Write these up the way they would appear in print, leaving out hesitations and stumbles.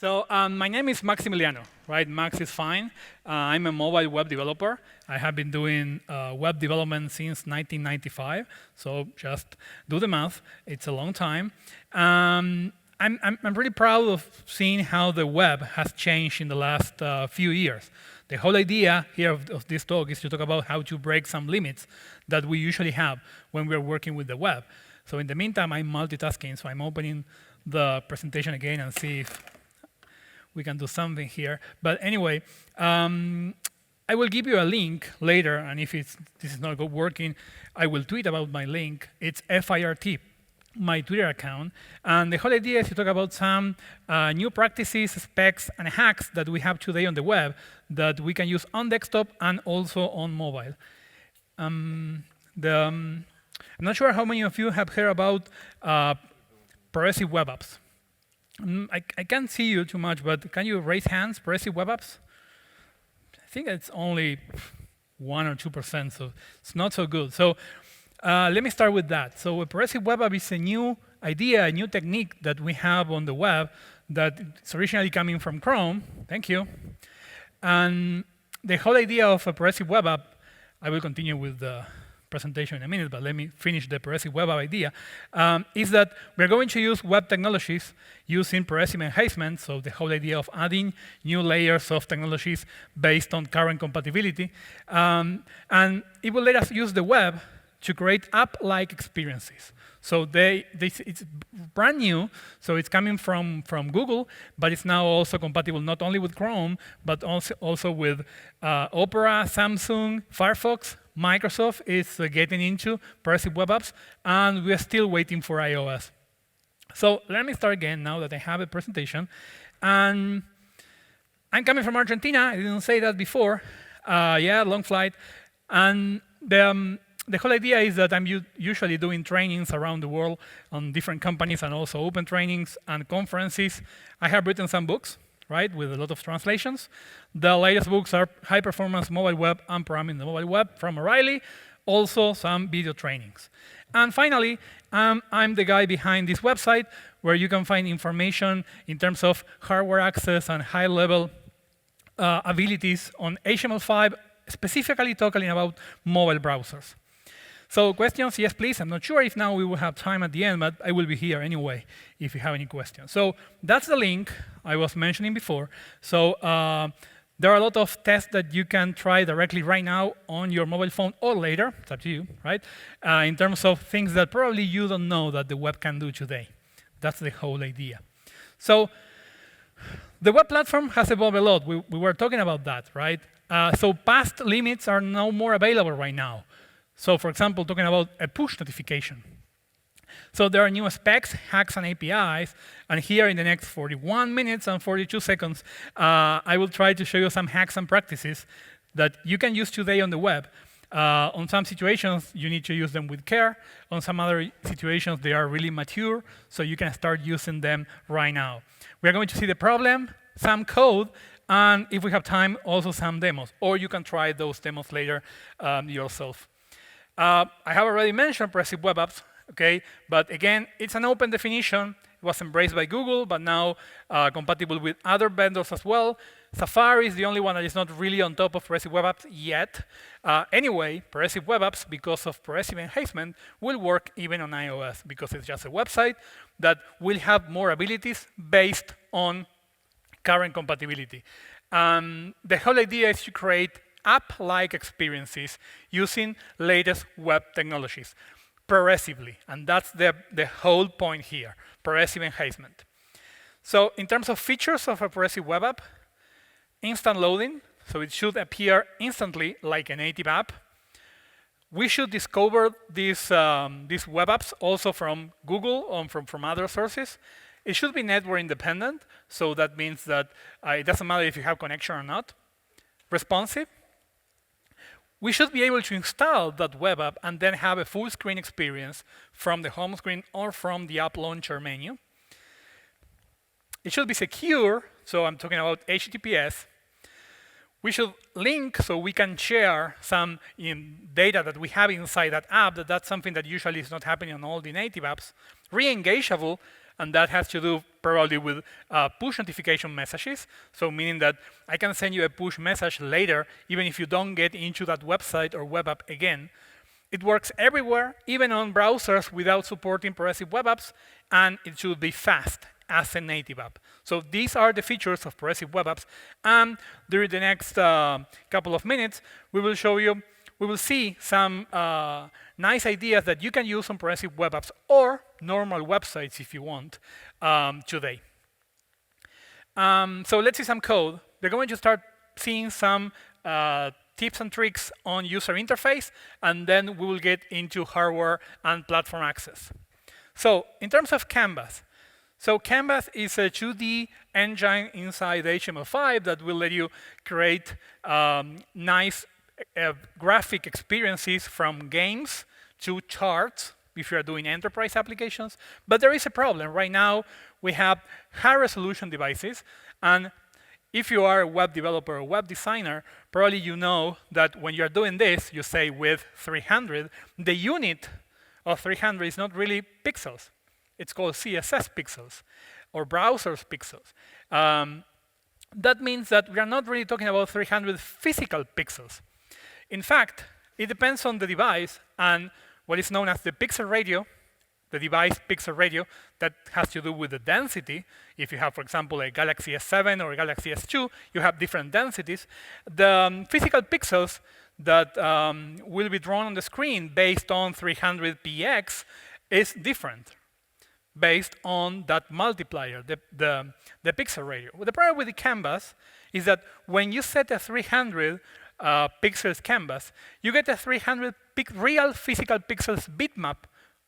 So my name is Maximiliano, right? Max is fine. I'm a mobile web developer. I have been doing web development since 1995. So just do the math. It's a long time. I'm really proud of seeing how the web has changed in the last few years. The whole idea here of this talk is to talk about how to break some limits that we usually have when we're working with the web. So in the meantime, I'm multitasking. So I'm opening the presentation again and see if we can do something here. But anyway, I will give you a link later, and if this is not working, I will tweet about my link. It's FIRT, my Twitter account. And the whole idea is to talk about some new practices, specs, and hacks that we have today on the web that we can use on desktop and also on mobile. I'm not sure how many of you have heard about progressive web apps. I can't see you too much, but can you raise hands, progressive web apps? I think it's only 1 or 2%, so it's not so good. So let me start with that. So a progressive web app is a new idea, a new technique that we have on the web that is originally coming from Chrome. Thank you. And the whole idea of a progressive web app, I will continue with the presentation in a minute, but let me finish the progressive web app idea, is that we're going to use web technologies using progressive enhancement, so the whole idea of adding new layers of technologies based on current compatibility. And it will let us use the web to create app-like experiences. So it's brand new, so it's coming from Google, but it's now also compatible not only with Chrome, but also with Opera, Samsung, Firefox. Microsoft is getting into progressive web apps, and we're still waiting for iOS. So let me start again now that I have a presentation. And I'm coming from Argentina. I didn't say that before. Yeah, long flight. And the whole idea is that I'm usually doing trainings around the world on different companies and also open trainings and conferences. I have written some books, right, with a lot of translations. The latest books are High Performance Mobile Web and Programming the Mobile Web from O'Reilly, also some video trainings. And finally, I'm the guy behind this website where you can find information in terms of hardware access and high-level abilities on HTML5, specifically talking about mobile browsers. So questions, yes, please. I'm not sure if now we will have time at the end, but I will be here anyway if you have any questions. So that's the link I was mentioning before. So there are a lot of tests that you can try directly right now on your mobile phone or later. It's up to you, right? In terms of things that probably you don't know that the web can do today. That's the whole idea. So the web platform has evolved a lot. We were talking about that, right? So past limits are no more available right now. So for example, talking about a push notification. So there are new specs, hacks, and APIs. And here in the next 41 minutes and 42 seconds, I will try to show you some hacks and practices that you can use today on the web. On some situations, you need to use them with care. On some other situations, they are really mature, so you can start using them right now. We're going to see the problem, some code, and if we have time, also some demos. Or you can try those demos later yourself. I have already mentioned progressive web apps, okay? But again, it's an open definition. It was embraced by Google, but now compatible with other vendors as well. Safari is the only one that is not really on top of progressive web apps yet. Anyway, progressive web apps, because of progressive enhancement, will work even on iOS because it's just a website that will have more abilities based on current compatibility. The whole idea is to create app-like experiences using latest web technologies progressively. And that's the whole point here, progressive enhancement. So in terms of features of a progressive web app, instant loading, so it should appear instantly like a native app. We should discover these web apps also from Google or from other sources. It should be network independent, so that means that it doesn't matter if you have connection or not. Responsive. We should be able to install that web app and then have a full screen experience from the home screen or from the app launcher menu. It should be secure, so I'm talking about HTTPS. We should link so we can share some data that we have inside that app. That's something that usually is not happening on all the native apps. Re-engageable, and that has to do probably with push notification messages. So meaning that I can send you a push message later, even if you don't get into that website or web app again. It works everywhere, even on browsers without supporting progressive web apps, and it should be fast as a native app. So these are the features of progressive web apps. And during the next couple of minutes, we will see some nice ideas that you can use on progressive web apps or normal websites if you want today. So let's see some code. We're going to start seeing some tips and tricks on user interface, and then we will get into hardware and platform access. So in terms of Canvas, so Canvas is a 2D engine inside HTML5 that will let you create nice graphic experiences from games to charts if you are doing enterprise applications. But there is a problem. Right now, we have high-resolution devices, and if you are a web developer or web designer, probably you know that when you're doing this, you say with 300, the unit of 300 is not really pixels. It's called CSS pixels or browsers pixels. That means that we are not really talking about 300 physical pixels. In fact, it depends on the device and what is known as the pixel radio, the device pixel radio, that has to do with the density. If you have, for example, a Galaxy S7 or a Galaxy S2, you have different densities. The physical pixels that will be drawn on the screen based on 300px is different based on that multiplier, the pixel radio. Well, the problem with the canvas is that when you set a 300 pixels canvas, you get a 300 real physical pixels bitmap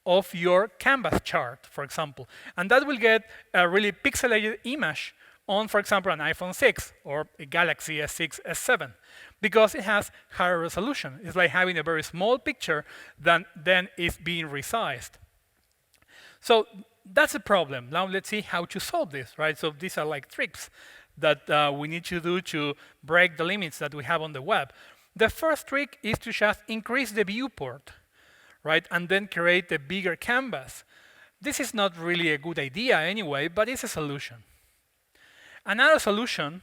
of your canvas chart, for example. And that will get a really pixelated image on, for example, an iPhone 6 or a Galaxy S6, S7, because it has higher resolution. It's like having a very small picture that then is being resized. So that's a problem. Now let's see how to solve this, right? So these are like tricks that we need to do to break the limits that we have on the web. The first trick is to just increase the viewport, right? And then create a bigger canvas. This is not really a good idea anyway, but it's a solution. Another solution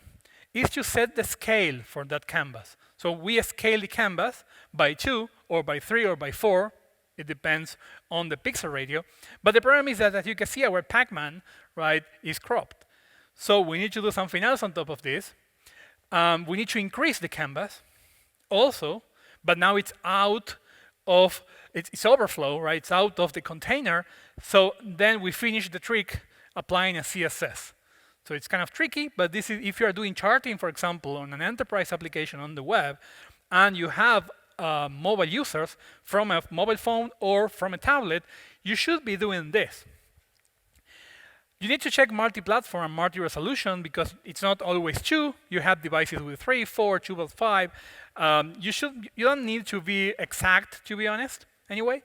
is to set the scale for that canvas. So we scale the canvas by 2 or by 3 or by 4. It depends on the pixel radio. But the problem is that, as you can see, our Pac-Man, right, is cropped. So we need to do something else on top of this. We need to increase the canvas also, but now it's out of, it's overflow, right? It's out of the container. So then we finish the trick applying a CSS. So it's kind of tricky, but this is if you are doing charting, for example, on an enterprise application on the web, and you have mobile users from a mobile phone or from a tablet, you should be doing this. You need to check multi-platform and multi-resolution because it's not always 2. You have devices with 3, 4, 2.5. You don't need to be exact, to be honest, anyway.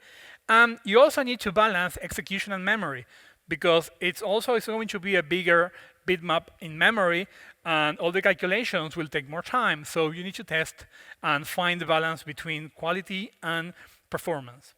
You also need to balance execution and memory because it's going to be a bigger bitmap in memory, and all the calculations will take more time. So you need to test and find the balance between quality and performance.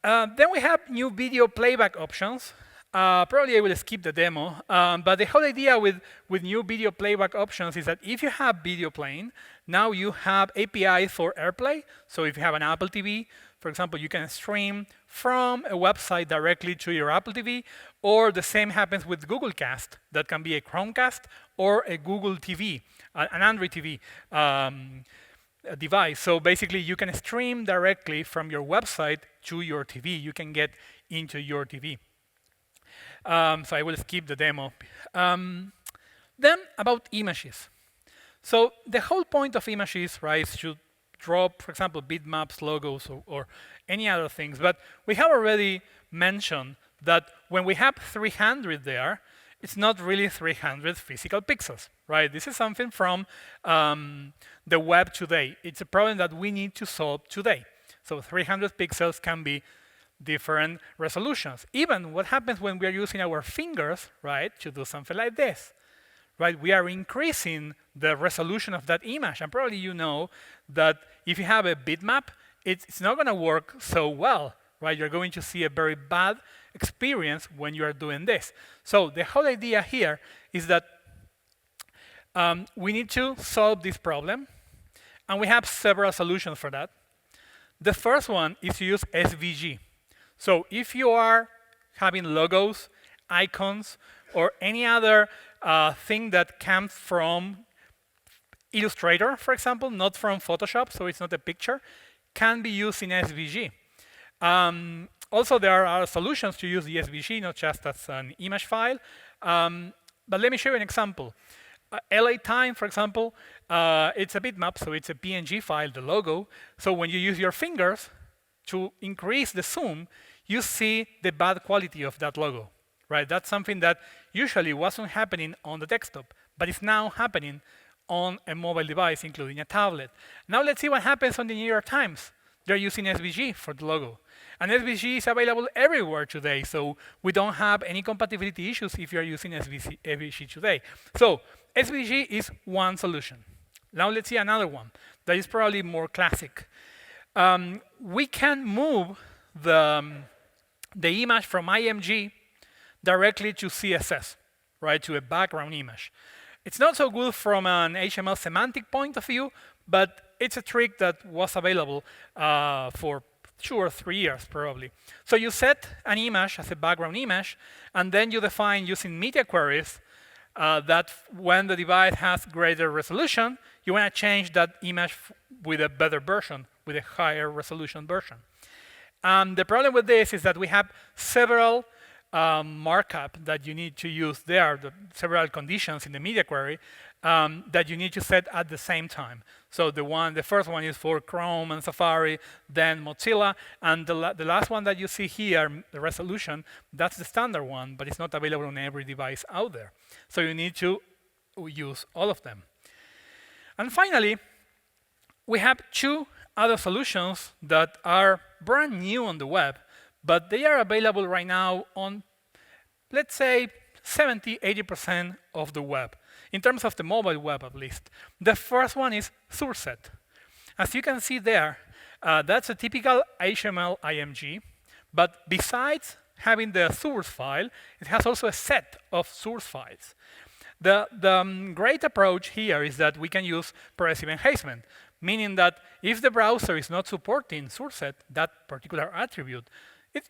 Then we have new video playback options. Probably I will skip the demo, but the whole idea with new video playback options is that if you have video playing, now you have APIs for AirPlay. So if you have an Apple TV, for example, you can stream from a website directly to your Apple TV, or the same happens with Google Cast. That can be a Chromecast or a Google TV, an Android TV device. So basically, you can stream directly from your website to your TV. You can get into your TV. So I will skip the demo. Then about images. So the whole point of images, right, is to drop, for example, bitmaps, logos, or any other things. But we have already mentioned that when we have 300 there, it's not really 300 physical pixels, right? This is something from the web today. It's a problem that we need to solve today. So 300 pixels can be different resolutions. Even what happens when we are using our fingers, right, to do something like this, right? We are increasing the resolution of that image. And probably you know that if you have a bitmap, it's not going to work so well, right? You're going to see a very bad experience when you are doing this. So the whole idea here is that we need to solve this problem, and we have several solutions for that. The first one is to use SVG. So if you are having logos, icons, or any other thing that comes from Illustrator, for example, not from Photoshop, so it's not a picture, can be used in SVG. Also, there are solutions to use the SVG, not just as an image file. But let me show you an example. LA Time, for example, it's a bitmap, so it's a PNG file, the logo. So when you use your fingers to increase the zoom, you see the bad quality of that logo, right? That's something that usually wasn't happening on the desktop, but it's now happening on a mobile device, including a tablet. Now let's see what happens on the New York Times. They're using SVG for the logo. And SVG is available everywhere today, so we don't have any compatibility issues if you're using SVG today. So SVG is one solution. Now let's see another one that is probably more classic. We can move the image from IMG directly to CSS, right, to a background image. It's not so good from an HTML semantic point of view, but it's a trick that was available for 2 or 3 years, probably. So you set an image as a background image, and then you define using media queries that when the device has greater resolution, you want to change that image with a better version, with a higher resolution version. The problem with this is that we have several markup that you need to use there, several conditions in the media query that you need to set at the same time. So the first one is for Chrome and Safari, then Mozilla, and the last one that you see here, the resolution, that's the standard one, but it's not available on every device out there. So you need to use all of them. And finally, we have 2 other solutions that are brand new on the web, but they are available right now on, let's say, 70–80% of the web, in terms of the mobile web at least. The first one is SourceSet. As you can see there, that's a typical HTML IMG, but besides having the source file, it has also a set of source files. The great approach here is that we can use progressive enhancement, meaning that if the browser is not supporting SourceSet, that particular attribute,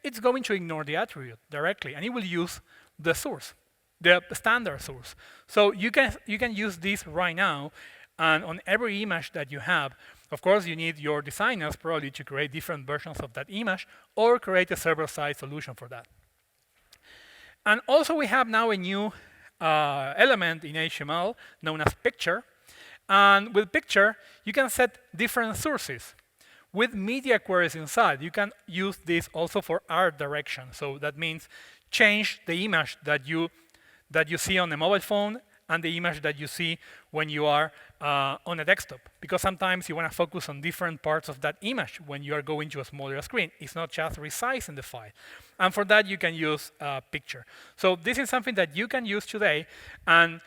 it's going to ignore the attribute directly, and it will use the source, the standard source. So you can use this right now, and on every image that you have, of course, you need your designers probably to create different versions of that image or create a server-side solution for that. And also we have now a new element in HTML known as picture. And with picture, you can set different sources. With media queries inside, you can use this also for art direction. So that means change the image that you see on a mobile phone and the image that you see when you are on a desktop. Because sometimes you want to focus on different parts of that image when you are going to a smaller screen. It's not just resizing the file. And for that, you can use picture. So this is something that you can use today. And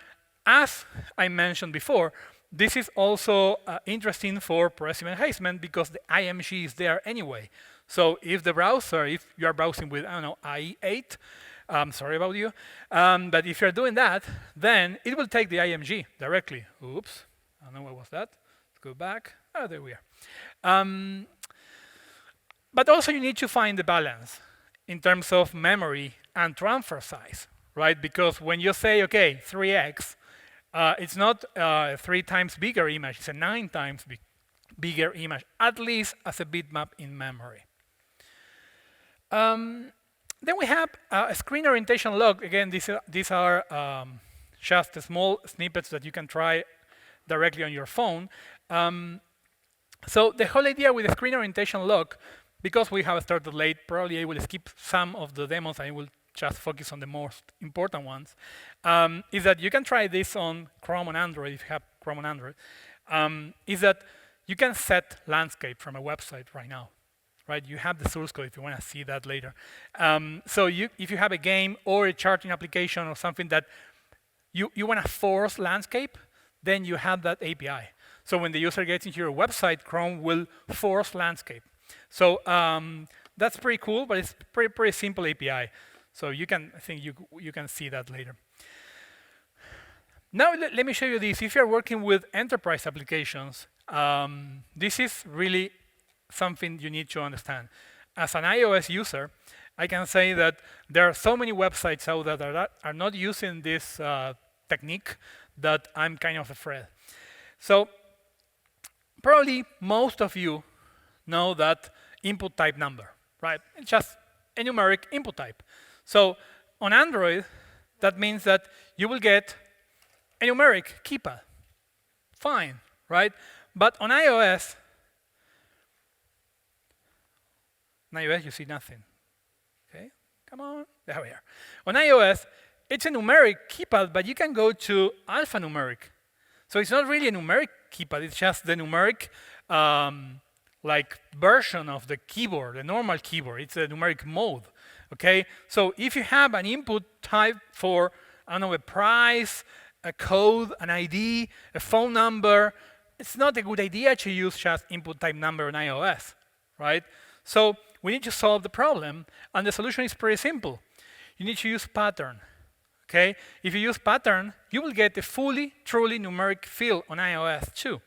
as I mentioned before, this is also interesting for progressive enhancement because the IMG is there anyway. So if the browser, if you are browsing with, I don't know, IE8, sorry about you, but if you're doing that, then it will take the IMG directly. Oops, I don't know what was that. Let's go back. Oh, there we are. But also you need to find the balance in terms of memory and transfer size, right? Because when you say, okay, 3x, it's not a 3 times bigger image, it's a 9 times bigger image, at least as a bitmap in memory. Then we have a screen orientation log. Again, these are just small snippets that you can try directly on your phone. So the whole idea with the screen orientation log, because we have started late, probably I will skip some of the demos. I will just focus on the most important ones, is that you can try this on Chrome on Android, if you have Chrome on Android, is that you can set landscape from a website right now, right? You have the source code if you want to see that later. So if you have a game or a charting application or something that you want to force landscape, then you have that API. So when the user gets into your website, Chrome will force landscape. So that's pretty cool, but it's pretty simple API. So you can, I think you can see that later. Now let me show you this. If you're working with enterprise applications, this is really something you need to understand. As an iOS user, I can say that there are so many websites out there that are not using this technique that I'm kind of afraid. So probably most of you know that input type number, right? It's just a numeric input type. So on Android, that means that you will get a numeric keypad. Fine, right? But on iOS, you see nothing. Okay, come on, there we are. On iOS, it's a numeric keypad, but you can go to alphanumeric. So it's not really a numeric keypad, it's just the numeric like version of the keyboard, the normal keyboard. It's a numeric mode. Okay, so if you have an input type for, I don't know, a price, a code, an ID, a phone number, it's not a good idea to use just input type number on iOS, right? So we need to solve the problem, and the solution is pretty simple. You need to use pattern. Okay, if you use pattern, you will get a fully, truly numeric field on iOS too.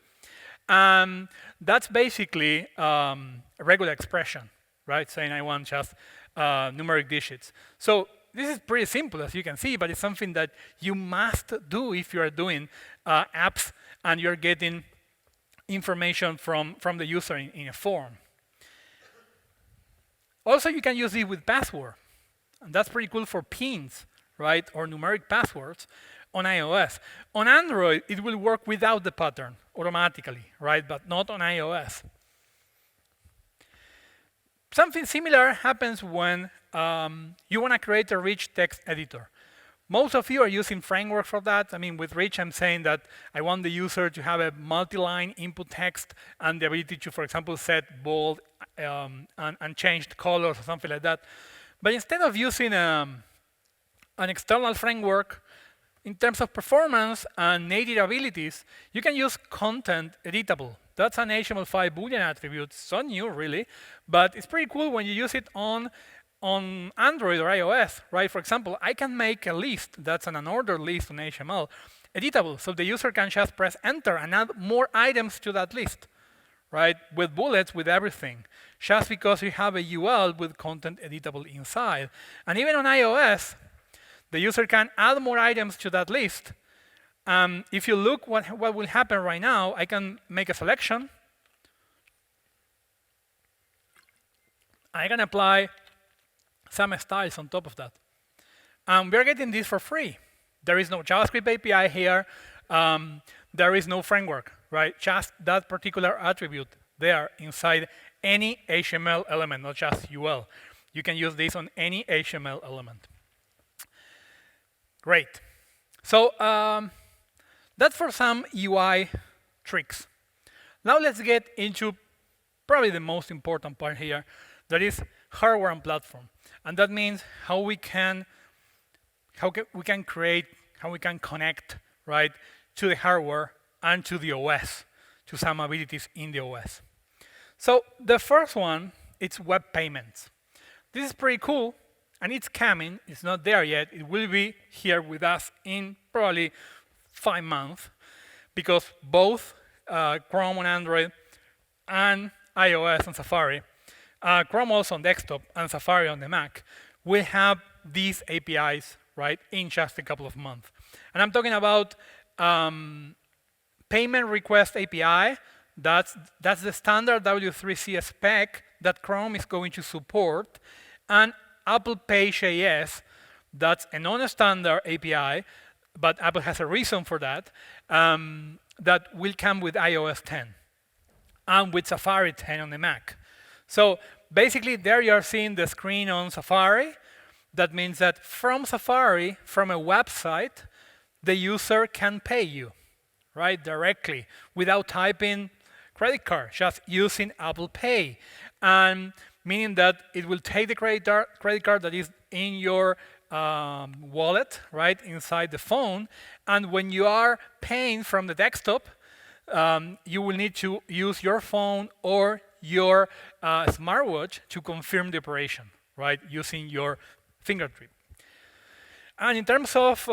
That's basically a regular expression, right? Saying I want just numeric digits. So this is pretty simple, as you can see, but it's something that you must do if you are doing apps and you're getting information from the user in a form. Also, you can use it with password, and that's pretty cool for pins, right, or numeric passwords on iOS. On Android, it will work without the pattern automatically, right, but not on iOS. Something similar happens when you want to create a rich text editor. Most of you are using framework for that. I mean, with rich, I'm saying that I want the user to have a multi-line input text and the ability to, for example, set bold and change the colors or something like that. But instead of using an external framework, in terms of performance and native abilities, you can use content editable. That's an HTML5 Boolean attribute. It's so new, really, but it's pretty cool when you use it on Android or iOS, right? For example, I can make a list that's an unordered list on HTML editable, so the user can just press enter and add more items to that list, right? With bullets, with everything, just because you have a UL with content editable inside. And even on iOS, the user can add more items to that list. If you look what will happen right now, I can make a selection. I can apply some styles on top of that. We're getting this for free. There is no JavaScript API here. There is no framework, right? Just that particular attribute there inside any HTML element, not just UL. You can use this on any HTML element. Great. So that's for some UI tricks. Now let's get into probably the most important part here, that is hardware and platform. And that means how we can connect, right, to the hardware and to the OS, to some abilities in the OS. So the first one, it's web payments. This is pretty cool, and it's coming. It's not there yet. It will be here with us in probably 5 months, because both Chrome on Android and iOS and Safari, Chrome also on desktop and Safari on the Mac, will have these APIs, right, in just a couple of months. And I'm talking about payment request API. That's the standard W3C spec that Chrome is going to support, and Apple Pay.js, that's a non-standard API, but Apple has a reason for that, that will come with iOS 10 and with Safari 10 on the Mac. So basically, there you are seeing the screen on Safari. That means that from Safari, from a website, the user can pay you, right, directly, without typing credit card, just using Apple Pay. And meaning that it will take the credit card that is in your wallet, right, inside the phone. And when you are paying from the desktop, you will need to use your phone or your smartwatch to confirm the operation, right, using your fingerprint. And in terms of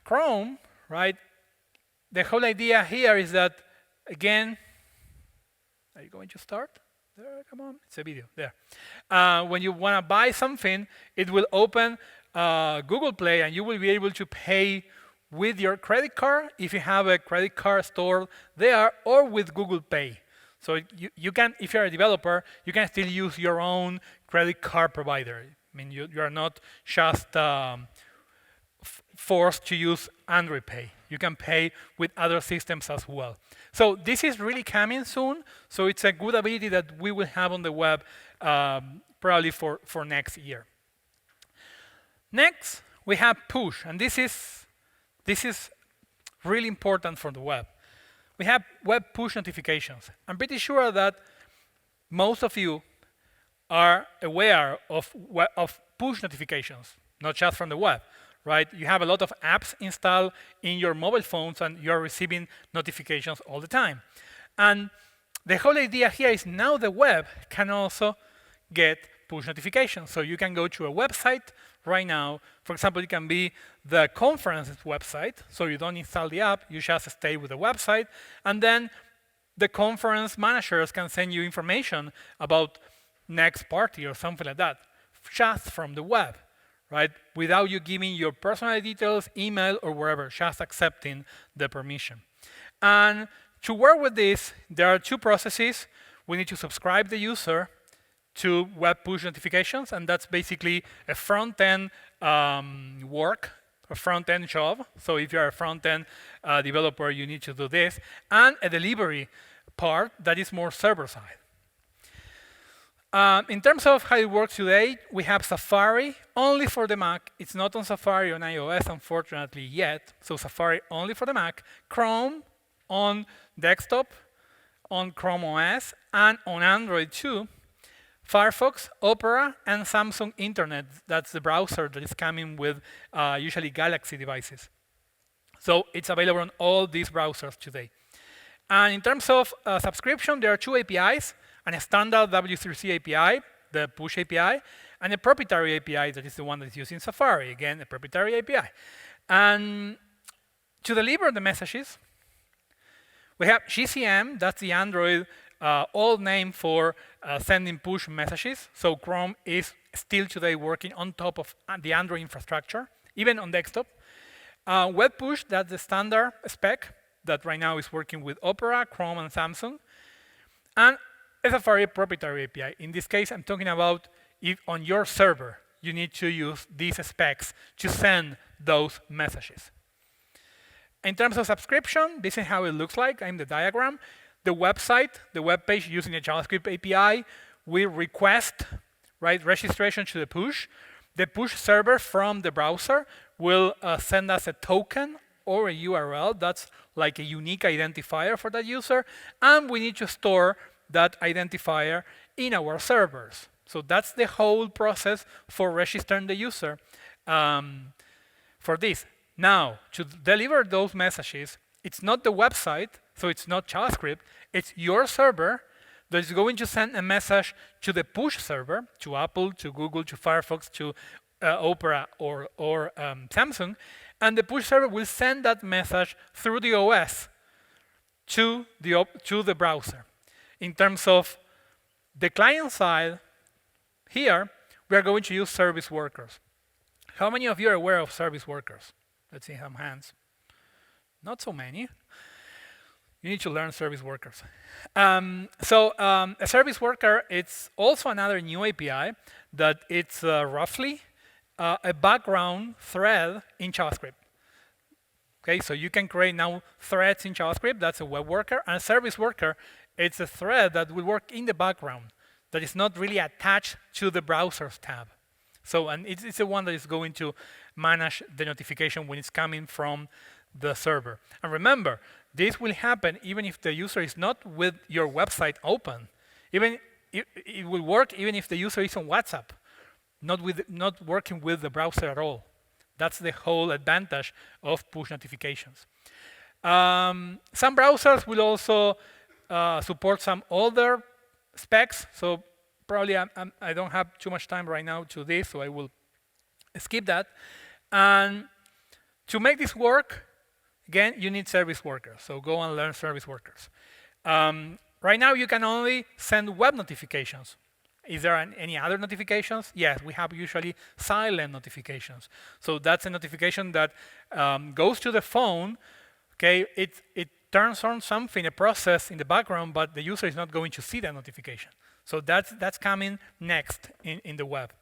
Chrome, right, the whole idea here is that, again, are you going to start? There, come on, it's a video, there. When you want to buy something, it will open Google Play, and you will be able to pay with your credit card if you have a credit card stored there, or with Google Pay. So you can, if you're a developer, you can still use your own credit card provider. I mean, you are not just forced to use Android Pay. You can pay with other systems as well. So this is really coming soon. So it's a good ability that we will have on the web probably for next year. Next, we have push, and this is really important for the web. We have web push notifications. I'm pretty sure that most of you are aware of push notifications, not just from the web, right? You have a lot of apps installed in your mobile phones, and you're receiving notifications all the time. And the whole idea here is now the web can also get push notifications. So you can go to a website right now. For example, it can be the conference website. So you don't install the app, you just stay with the website. And then the conference managers can send you information about next party or something like that, just from the web, right? Without you giving your personal details, email, or wherever, just accepting the permission. And to work with this, there are two processes. We need to subscribe the user to web push notifications, and that's basically a front-end work, a front-end job. So if you're a front-end developer, you need to do this, and a delivery part that is more server-side. In terms of how it works today, we have Safari only for the Mac. It's not on Safari on iOS, unfortunately, yet. So Safari only for the Mac, Chrome on desktop, on Chrome OS, and on Android too. Firefox, Opera, and Samsung Internet. That's the browser that is coming with usually Galaxy devices. So it's available on all these browsers today. And in terms of subscription, there are two APIs, and a standard W3C API, the push API, and a proprietary API that is the one that's used in Safari. Again, a proprietary API. And to deliver the messages, we have GCM, that's the Android old name for sending push messages. So Chrome is still today working on top of the Android infrastructure, even on desktop. Web push, that's the standard spec that right now is working with Opera, Chrome, and Samsung. And a Safari proprietary API. In this case, I'm talking about if on your server, you need to use these specs to send those messages. In terms of subscription, this is how it looks like in the diagram. The website, the web page using a JavaScript API, we request registration to the push. The push server from the browser will send us a token or a URL that's like a unique identifier for that user, and we need to store that identifier in our servers. So that's the whole process for registering the user for this. Now, to deliver those messages, it's not the website, so it's not JavaScript, it's your server that is going to send a message to the push server, to Apple, to Google, to Firefox, to Opera, or Samsung, and the push server will send that message through the OS to the browser. In terms of the client side, here, we are going to use service workers. How many of you are aware of service workers? Let's see some hands. Not so many. You need to learn service workers. A service worker, it's also another new API that it's roughly a background thread in JavaScript. Okay, so you can create now threads in JavaScript. That's a web worker. And a service worker, it's a thread that will work in the background that is not really attached to the browser's tab. So, and it's the one that is going to manage the notification when it's coming from the server. And remember, this will happen even if the user is not with your website open. Even it will work even if the user is on WhatsApp, not working with the browser at all. That's the whole advantage of push notifications. Some browsers will also support some other specs. So probably I don't have too much time right now to this, so I will skip that. And to make this work, again, you need service workers. So go and learn service workers. Right now, you can only send web notifications. Is there any other notifications? Yes, we have usually silent notifications. So that's a notification that goes to the phone. Okay, it turns on something, a process in the background, but the user is not going to see that notification. So that's coming next in the web.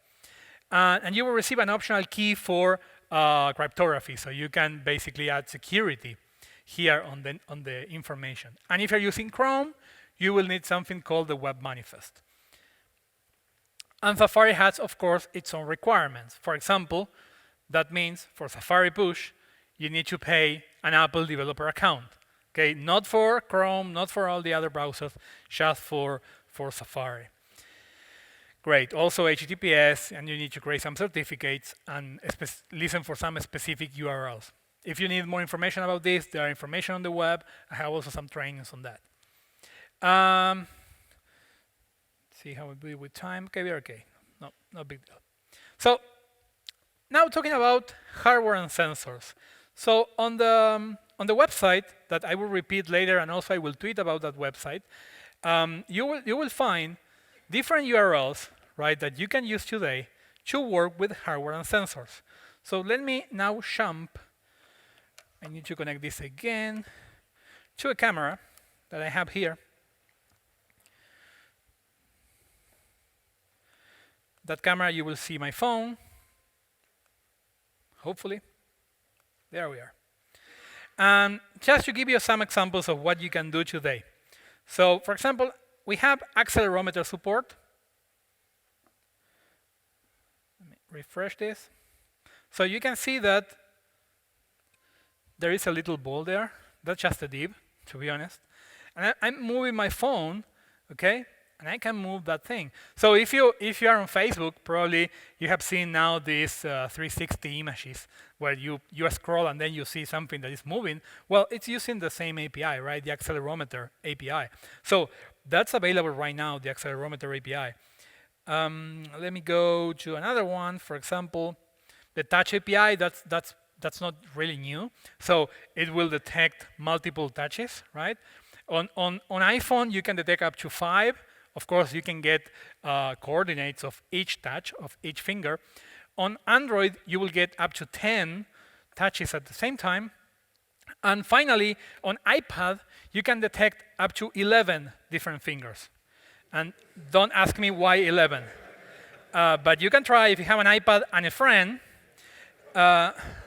And you will receive an optional key for cryptography. So you can basically add security here on the information. And if you're using Chrome, you will need something called the web manifest. And Safari has, of course, its own requirements. For example, that means for Safari push, you need to pay an Apple developer account. Okay, not for Chrome, not for all the other browsers, just for Safari. Great. Also HTTPS, and you need to create some certificates and listen for some specific URLs. If you need more information about this, there are information on the web. I have also some trainings on that. See how we do with time. Okay, we're okay. No big deal. So now talking about hardware and sensors. So on the website that I will repeat later, and also I will tweet about that website, you will find different URLs, right, that you can use today to work with hardware and sensors. So let me now jump. I need to connect this again to a camera that I have here. That camera, you will see my phone. Hopefully. There we are. Just to give you some examples of what you can do today. So, for example, we have accelerometer support. Let me refresh this. So you can see that there is a little ball there. That's just a div, to be honest. And I'm moving my phone, okay? And I can move that thing. So if you are on Facebook, probably you have seen now these 360 images where you scroll and then you see something that is moving. Well, it's using the same API, right? The accelerometer API. So that's available right now, the accelerometer API. Let me go to another one. For example, the touch API. That's not really new. So it will detect multiple touches, right? On iPhone, you can detect up to 5. Of course, you can get coordinates of each touch, of each finger. On Android, you will get up to 10 touches at the same time. And finally, on iPad, you can detect up to 11 different fingers. And don't ask me why 11. But you can try, if you have an iPad and a friend,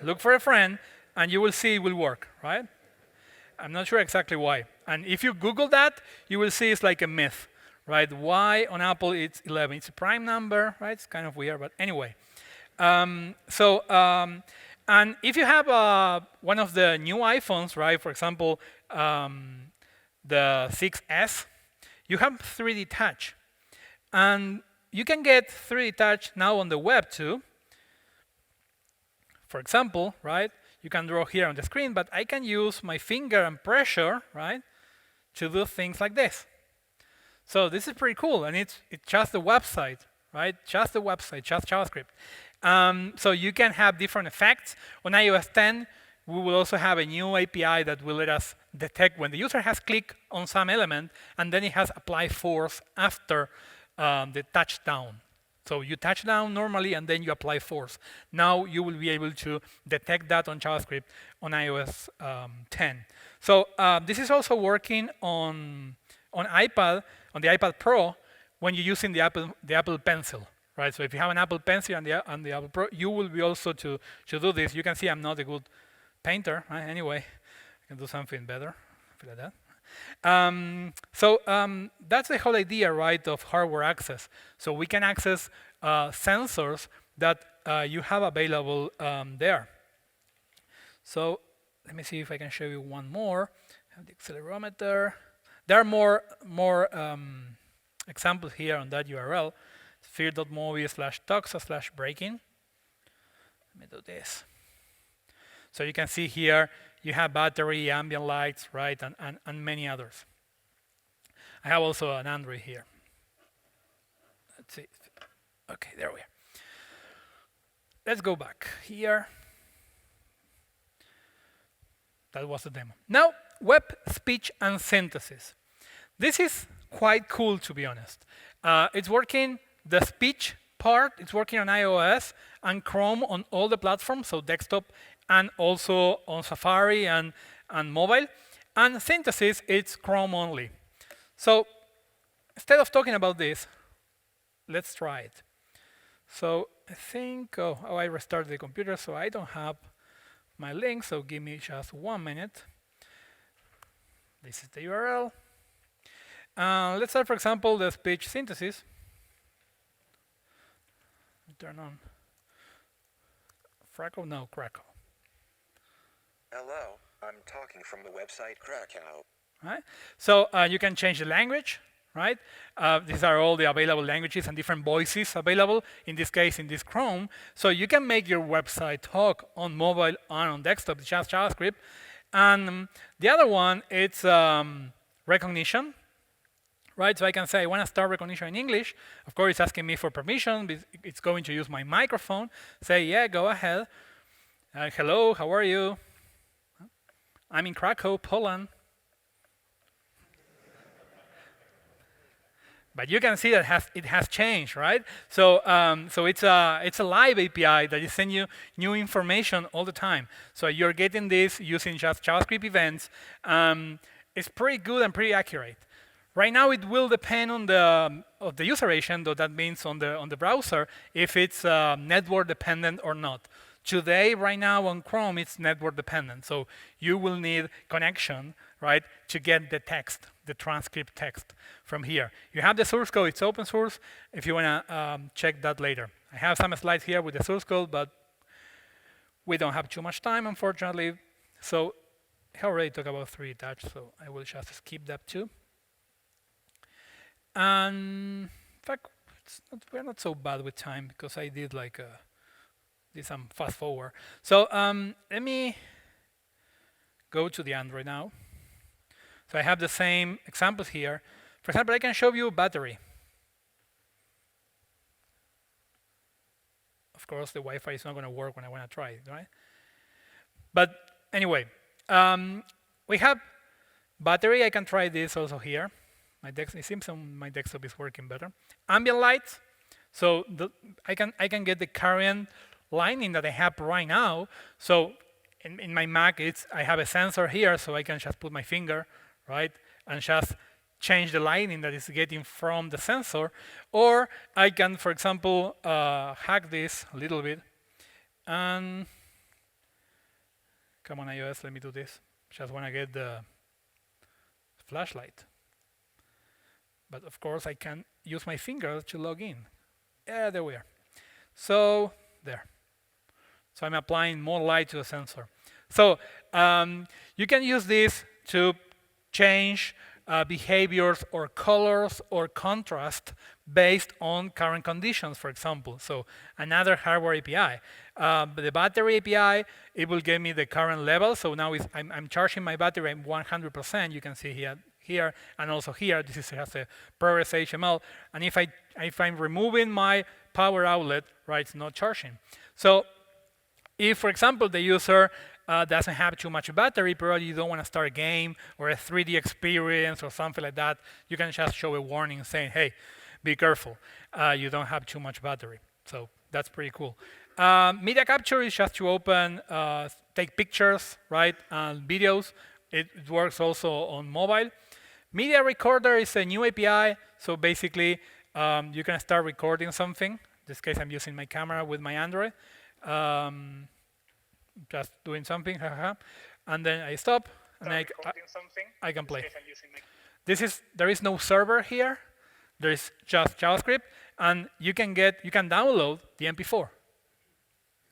look for a friend, and you will see it will work, right? I'm not sure exactly why. And if you Google that, you will see it's like a myth. Right? Why on Apple it's 11? It's a prime number, right? It's kind of weird, but anyway. And if you have one of the new iPhones, right? For example, the 6S, you have 3D touch, and you can get 3D touch now on the web too. For example, right? You can draw here on the screen, but I can use my finger and pressure, right, to do things like this. So this is pretty cool, and it's just the website, right? Just the website, just JavaScript. So you can have different effects. On iOS 10, we will also have a new API that will let us detect when the user has clicked on some element, and then it has applied force after the touch down. So you touch down normally, and then you apply force. Now you will be able to detect that on JavaScript on iOS 10. So this is also working on iPad, on the iPad Pro, when you're using the Apple Pencil, right? So if you have an Apple Pencil and the Apple Pro, you will be also to do this. You can see I'm not a good painter, right? Anyway, I can do something better, like that. That's the whole idea, right, of hardware access. So we can access sensors that you have available there. So let me see if I can show you one more. I have the accelerometer. There are more examples here on that URL. Fear.movie/toxa/breaking. Let me do this. So you can see here you have battery, ambient lights, right, and many others. I have also an Android here. Let's see. Okay, there we are. Let's go back here. That was the demo. Now, web speech and synthesis. This is quite cool, to be honest. It's working, the speech part, it's working on iOS and Chrome on all the platforms, so desktop and also on Safari and mobile. And synthesis, it's Chrome only. So instead of talking about this, let's try it. So I think, I restarted the computer, so I don't have my link, so give me just 1 minute. This is the URL. Let's start, for example, the speech synthesis. Turn on. Krakow? No, Krakow. Hello, I'm talking from the website Krakow. Right? So you can change the language, right? These are all the available languages and different voices available, in this case, in this Chrome. So you can make your website talk on mobile and on desktop, just JavaScript. And the other one, it's recognition, right? So I can say, I want to start recognition in English. Of course, it's asking me for permission. It's going to use my microphone. Say, yeah, go ahead. Hello, how are you? I'm in Krakow, Poland. But you can see that it has changed, right? So, it's a live API that is sending you new information all the time. So you're getting this using just JavaScript events. It's pretty good and pretty accurate. Right now, it will depend on the user agent, though that means on the browser, if it's network dependent or not. Today, right now on Chrome, it's network dependent. So you will need connection, right, to get the text, the transcript text from here. You have the source code, it's open source, if you want to check that later. I have some slides here with the source code, but we don't have too much time, unfortunately. So I already talked about 3 touch, so I will just skip that too. And in fact, we're not so bad with time because I did some fast forward. So let me go to the Android now. So I have the same examples here. For example, I can show you battery. Of course, the Wi-Fi is not going to work when I want to try it, right? But anyway, we have battery. I can try this also here. It seems my desktop is working better. Ambient lights. So I can get the current lighting that I have right now. So in my Mac, I have a sensor here, so I can just put my finger, right, and just change the lighting that is getting from the sensor. Or I can, for example, hack this a little bit. And come on, iOS, let me do this. Just want to get the flashlight. But of course, I can use my finger to log in. Yeah, there we are. So there. So I'm applying more light to the sensor. So you can use this to change behaviors or colors or contrast based on current conditions, for example. So another hardware API. The battery API, it will give me the current level. So now I'm charging my battery at 100%. You can see here and also here. This is just a progress HTML. And if I'm removing my power outlet, right, it's not charging. So if, for example, the user doesn't have too much battery, probably you don't want to start a game or a 3D experience or something like that, you can just show a warning saying, hey, be careful, you don't have too much battery. So that's pretty cool. Media capture is just to open, take pictures, right, and videos. It works also on mobile. Media recorder is a new API. So basically, you can start recording something. In this case, I'm using my camera with my Android. Just doing something, and then I stop, and I can play. There is no server here. There is just JavaScript, and you can download the MP4.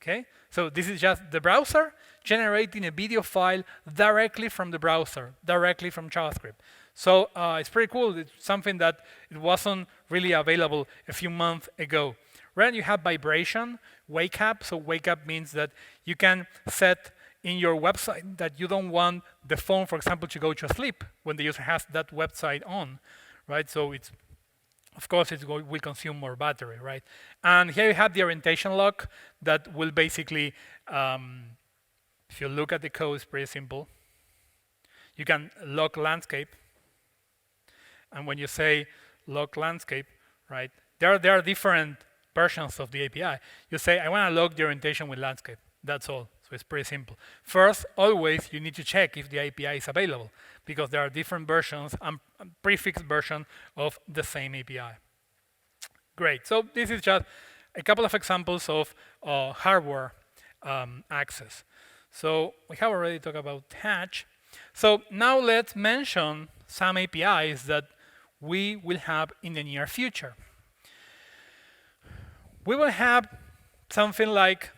Okay, so this is just the browser generating a video file directly from the browser, directly from JavaScript. So it's pretty cool. It's something that it wasn't really available a few months ago. Then you have vibration, wake up. So wake up means that you can set in your website that you don't want the phone, for example, to go to sleep when the user has that website on, right? So it's, of course, will consume more battery, right? And here you have the orientation lock that will basically, if you look at the code, it's pretty simple. You can lock landscape. And when you say lock landscape, right, there are different versions of the API. You say, I want to lock the orientation with landscape. That's all. So it's pretty simple. First, always you need to check if the API is available, because there are different versions and prefix version of the same API. Great. So this is just a couple of examples of hardware access. So we have already talked about Hatch. So now let's mention some APIs that we will have in the near future. We will have something like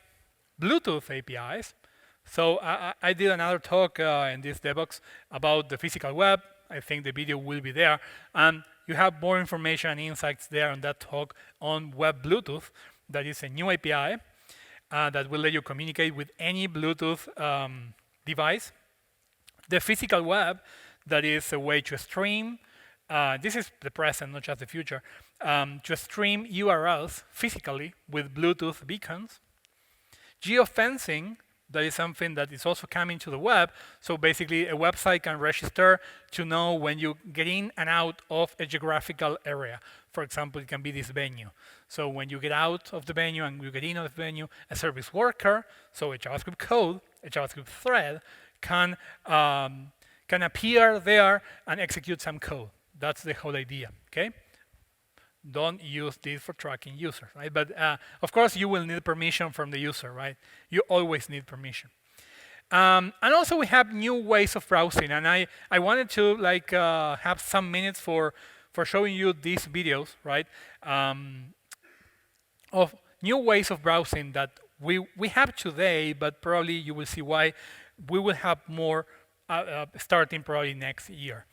Bluetooth APIs. So I did another talk in this Devoxx about the physical web. I think the video will be there. And you have more information and insights there on that talk on Web Bluetooth. That is a new API that will let you communicate with any Bluetooth device. The physical web, that is a way to stream. This is the present, not just the future. To stream URLs physically with Bluetooth beacons. Geofencing, that is something that is also coming to the web. So basically, a website can register to know when you get in and out of a geographical area. For example, it can be this venue. So when you get out of the venue and you get in of the venue, a service worker, so a JavaScript code, a JavaScript thread, can appear there and execute some code. That's the whole idea, okay? Don't use this for tracking users, right? But of course, you will need permission from the user, right? You always need permission. And also, we have new ways of browsing, and I wanted to have some minutes for showing you these videos, right? Of new ways of browsing that we have today, but probably you will see why we will have more starting probably next year.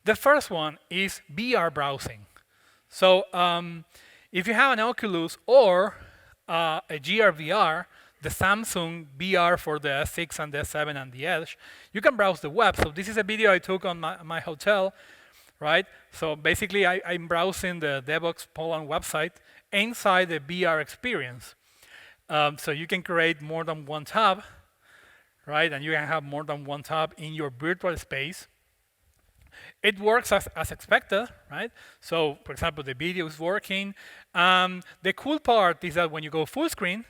The first one is VR browsing. So if you have an Oculus or a GR VR, the Samsung VR for the S6 and the S7 and the Edge, you can browse the web. So this is a video I took on my hotel, right? So basically, I'm browsing the Devoxx Poland website inside the VR experience. So you can create more than one tab, right? And you can have more than one tab in your virtual space. It works as expected, right? So, for example, the video is working. The cool part is that when you go full screen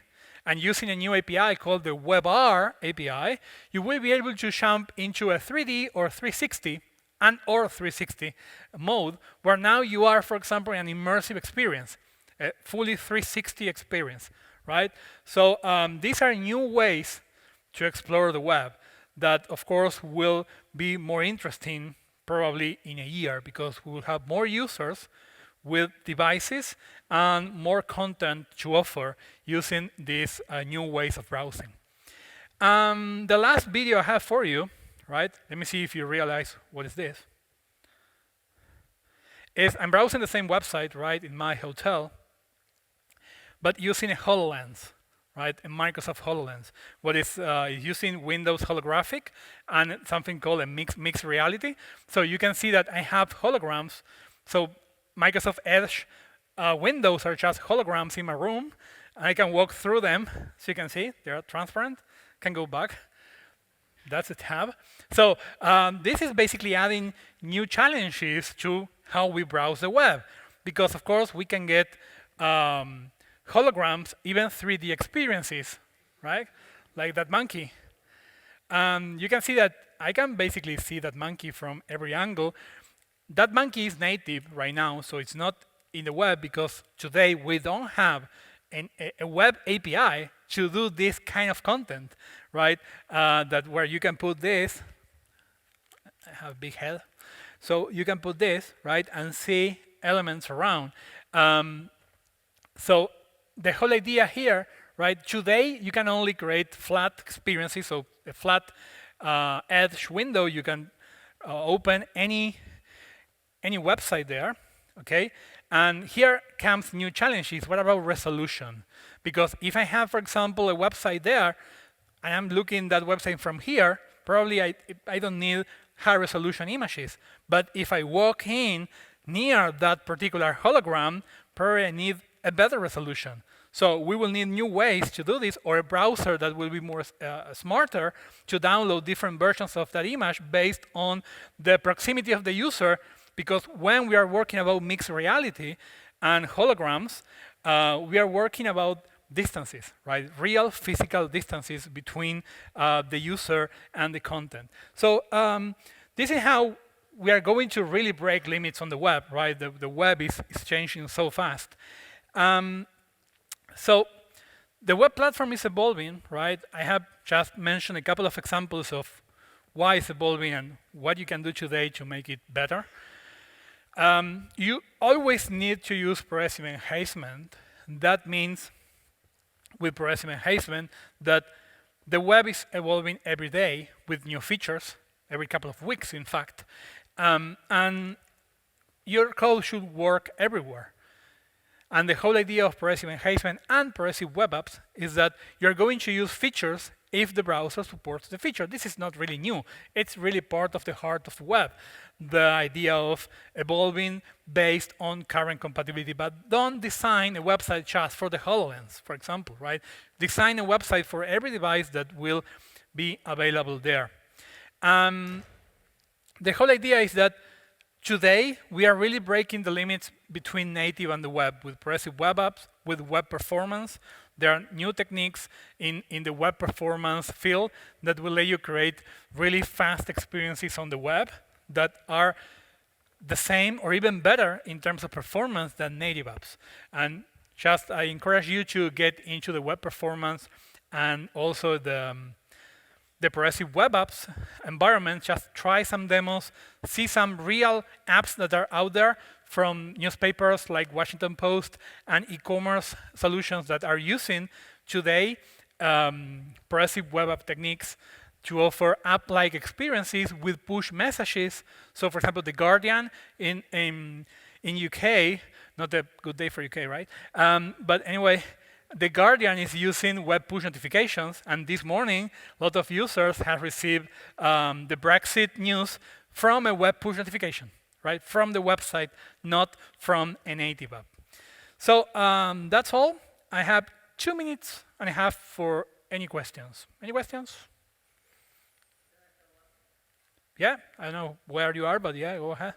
and using a new API called the WebR API, you will be able to jump into a 3D or 360 or 360 mode, where now you are, for example, in an immersive experience, a fully 360 experience, right? So these are new ways to explore the web that, of course, will be more interesting probably in a year, because we will have more users with devices and more content to offer using these new ways of browsing. The last video I have for you, right? Let me see if you realize what is this. I'm browsing the same website, right, in my hotel, but using a HoloLens, right? A Microsoft HoloLens. What is using Windows holographic and something called a mixed reality. So you can see that I have holograms. So Microsoft Edge windows are just holograms in my room. And I can walk through them. So you can see they're transparent. Can go back. That's a tab. So this is basically adding new challenges to how we browse the web. Because, of course, we can get holograms, even 3D experiences, right? Like that monkey. You can see that I can basically see that monkey from every angle. That monkey is native right now, so it's not in the web, because today we don't have a web API to do this kind of content, right? That where you can put this. I have a big head. So you can put this, right, and see elements around. So the whole idea here, right? Today you can only create flat experiences, so a flat edge window. You can open any website there, okay? And here comes new challenges. What about resolution? Because if I have, for example, a website there, and I'm looking at that website from here, probably I don't need high resolution images. But if I walk in near that particular hologram, probably I need a better resolution. So we will need new ways to do this, or a browser that will be more smarter to download different versions of that image based on the proximity of the user. Because when we are working about mixed reality and holograms, we are working about distances, right? Real physical distances between the user and the content. So this is how we are going to really break limits on the web, right? The web is changing so fast. So the web platform is evolving, right? I have just mentioned a couple of examples of why it's evolving and what you can do today to make it better. You always need to use progressive enhancement. That means with progressive enhancement that the web is evolving every day with new features, every couple of weeks, in fact. And your code should work everywhere. And the whole idea of progressive enhancement and progressive web apps is that you're going to use features if the browser supports the feature. This is not really new. It's really part of the heart of the web. The idea of evolving based on current compatibility. But don't design a website just for the HoloLens, for example, right? Design a website for every device that will be available there. The whole idea is that today, we are really breaking the limits between native and the web with progressive web apps, with web performance. There are new techniques in the web performance field that will let you create really fast experiences on the web that are the same or even better in terms of performance than native apps. And just I encourage you to get into the web performance and also the progressive web apps environment. Just try some demos, see some real apps that are out there from newspapers like Washington Post and e-commerce solutions that are using today progressive web app techniques to offer app-like experiences with push messages. So for example, The Guardian in UK, not a good day for UK, right? But anyway, The Guardian is using web push notifications, and this morning, a lot of users have received the Brexit news from a web push notification, right? From the website, not from a native app. So that's all. I have 2.5 minutes for any questions. Any questions? Yeah, I don't know where you are, but yeah, go ahead.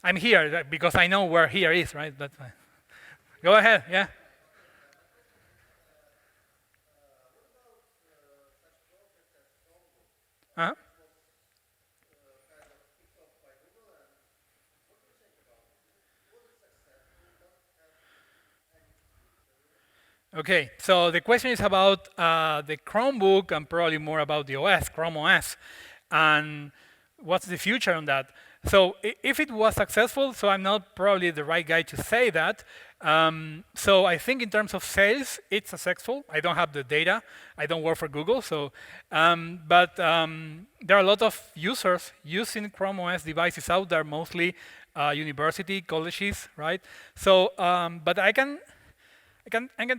I'm here because I know where here is, right? That's fine. Go ahead, yeah. Uh-huh. Okay, so the question is about the Chromebook and probably more about the OS, Chrome OS, and what's the future on that. So if it was successful, so I'm not probably the right guy to say that. So I think in terms of sales, it's successful. I don't have the data. I don't work for Google, so but there are a lot of users using Chrome OS devices out there, mostly university, colleges, right? So, but I can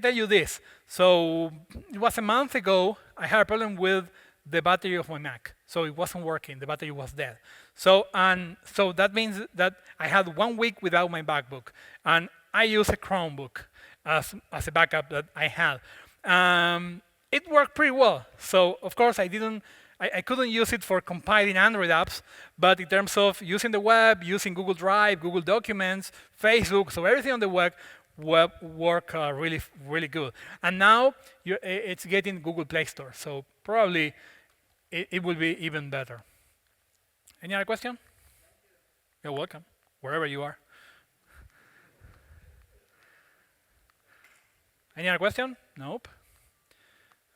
tell you this. So it was a month ago. I had a problem with the battery of my Mac. So it wasn't working. The battery was dead. So that means that I had 1 week without my MacBook, and I use a Chromebook as a backup that I had. It worked pretty well. So of course I couldn't use it for compiling Android apps, but in terms of using the web, using Google Drive, Google Documents, Facebook, so everything on the web work really, really good. And now it's getting Google Play Store, so probably it will be even better. Any other question? You're welcome, wherever you are. Any other question? Nope.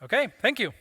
Okay, thank you.